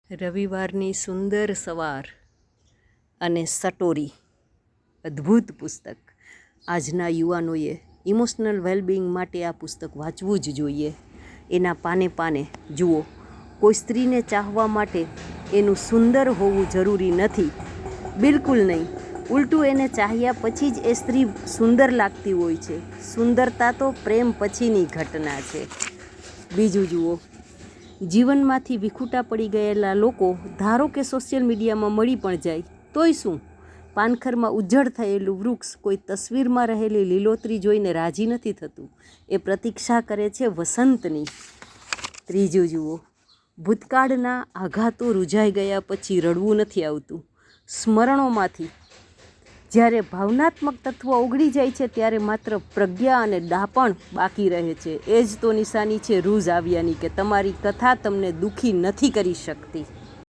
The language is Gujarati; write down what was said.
રવિવારની સુંદર સવાર અને સટોરી અદ્ભુત પુસ્તક. આજના યુવાનોએ ઇમોશનલ વેલબિંગ માટે આ પુસ્તક વાંચવું જ જોઈએ. એના પાને પાને જુઓ. કોઈ સ્ત્રીને ચાહવા માટે એનું સુંદર હોવું જરૂરી નથી, બિલકુલ નહીં. ઉલટું એને ચાહ્યા પછી જ એ સ્ત્રી સુંદર લાગતી હોય છે. સુંદરતા તો પ્રેમ પછીની ઘટના છે. બીજું જુઓ. જીવનમાંથી વિખૂટા પડી ગયેલા લોકો ધારો કે સોશિયલ મીડિયામાં મળી પણ જાય તોય શું? પાનખરમાં ઉજ્જડ થયેલું વૃક્ષ કોઈ તસવીરમાં રહેલી લીલોતરી જોઈને રાજી નથી થતું. એ પ્રતીક્ષા કરે છે વસંતની. ત્રીજું જુઓ. ભૂતકાળના આઘાતો રૂઝાઈ ગયા પછી રડવું નથી આવતું. સ્મરણોમાંથી જ્યારે ભાવનાત્મક તત્વો ઓગળી જાય છે ત્યારે માત્ર પ્રજ્ઞા અને ડાપણ બાકી રહે છે. એ જ તો નિશાની છે રૂઝ આવ્યાની, કે તમારી કથા તમને દુઃખી નથી કરી શકતી.